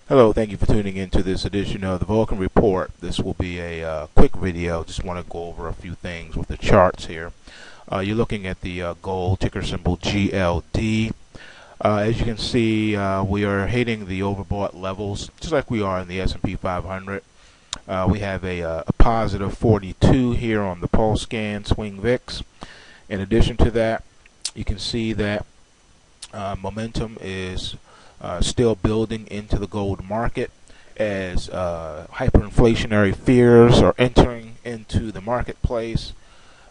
Hello, thank you for tuning in to this edition of the Vulcan Report. This will be a quick video. Just want to go over a few things with the charts here. You're looking at the gold ticker symbol GLD. As you can see, we are hitting the overbought levels, just like we are in the S&P 500. We have a positive 42 here on the pulse scan swing VIX. In addition to that, you can see that momentum is still building into the gold market as hyperinflationary fears are entering into the marketplace.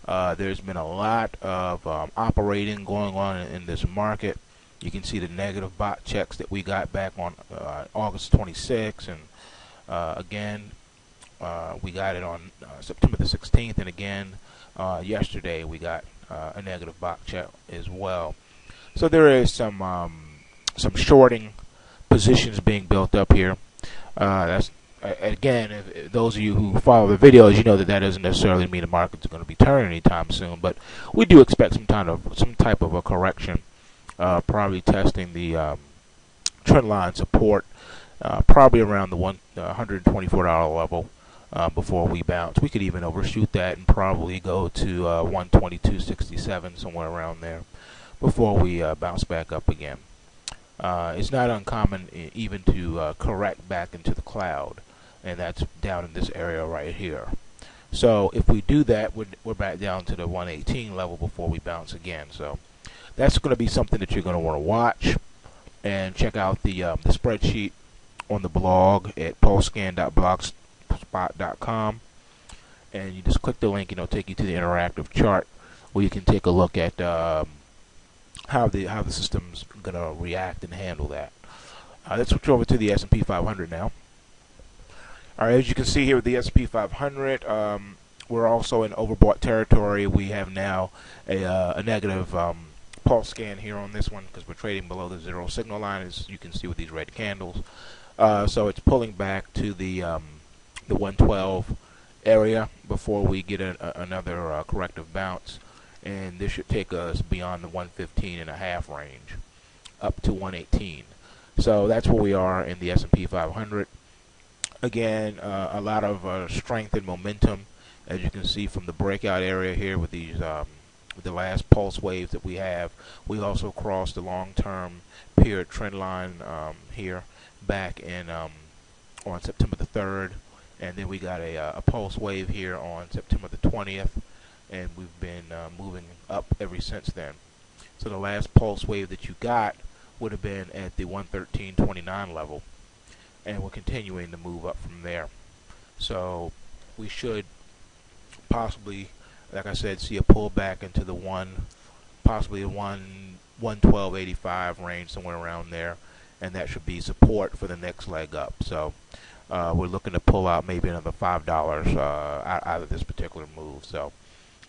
There's been a lot of operating going on in this market. You can see the negative bot checks that we got back on August 26th, and again we got it on September the 16th, and again yesterday we got a negative bot check as well. So there is some shorting positions being built up here. That's again, if those of you who follow the videos, you know that doesn't necessarily mean the market's going to be turning anytime soon, but we do expect some type of a correction, probably testing the trend line support, probably around the $124 level before we bounce. We could even overshoot that and probably go to 122.67, somewhere around there, before we bounce back up again. It's not uncommon even to correct back into the cloud, and that's down in this area right here. So if we do that, we're back down to the 118 level before we bounce again. So that's going to be something that you're going to want to watch, and check out the spreadsheet on the blog at pulsescan.blogspot.com, and you just click the link and it'll take you to the interactive chart where you can take a look at how the system's going to react and handle that. Let's switch over to the S&P 500 now. All right, as you can see here with the S&P 500, we're also in overbought territory. We have now a negative pulse scan here on this one because we're trading below the zero signal line, as you can see with these red candles. So it's pulling back to the 112 area before we get another corrective bounce. And this should take us beyond the 115.5 range, up to 118. So that's where we are in the S&P 500. Again, a lot of strength and momentum, as you can see from the breakout area here with these with the last pulse waves that we have. We also crossed the long-term period trend line here back in on September the 3rd, and then we got a pulse wave here on September the 20th. And we've been moving up ever since then. So the last pulse wave that you got would have been at the 113.29 level, and we're continuing to move up from there. So we should possibly, like I said, see a pullback into the possibly a 112.85 range, somewhere around there, and that should be support for the next leg up. So we're looking to pull out maybe another $5 out of this particular move. So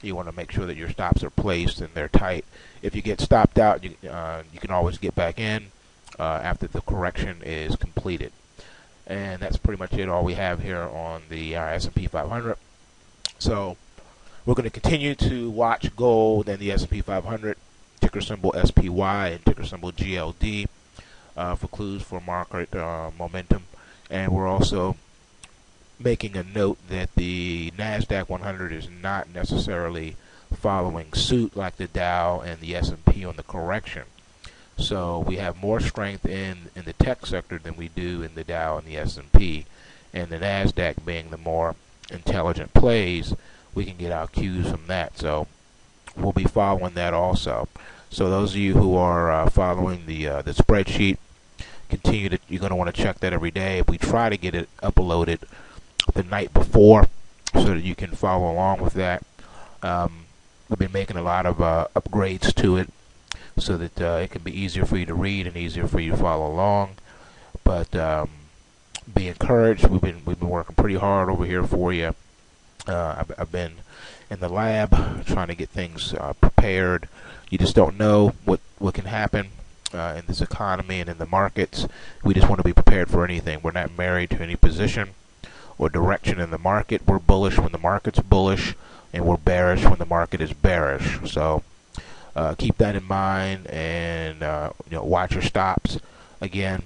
you want to make sure that your stops are placed and they're tight. If you get stopped out, you can always get back in after the correction is completed. And that's pretty much it, all we have here on the S&P 500. So we're going to continue to watch gold and the S&P 500, ticker symbol SPY and ticker symbol GLD, for clues for market momentum. And we're also making a note that the NASDAQ 100 is not necessarily following suit like the Dow and the S&P on the correction. So we have more strength in the tech sector than we do in the Dow and the S&P. And the NASDAQ being the more intelligent plays, we can get our cues from that. So we'll be following that also. So those of you who are following the spreadsheet, you're going to want to check that every day. We try to get it uploaded the night before so that you can follow along with that. We've been making a lot of upgrades to it so that it can be easier for you to read and easier for you to follow along. But be encouraged. We've been working pretty hard over here for you. I've been in the lab trying to get things prepared. You just don't know what can happen in this economy and in the markets. We just want to be prepared for anything. We're not married to any position or direction in the market. We're bullish when the market's bullish, and we're bearish when the market is bearish. So keep that in mind, and watch your stops. Again,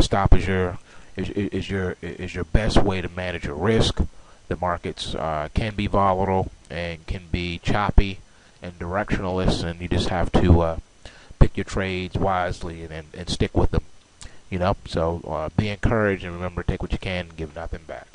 stop is your is your best way to manage your risk. The markets can be volatile and can be choppy and directionless, and you just have to pick your trades wisely and stick with them. So be encouraged, and remember, take what you can and give nothing back.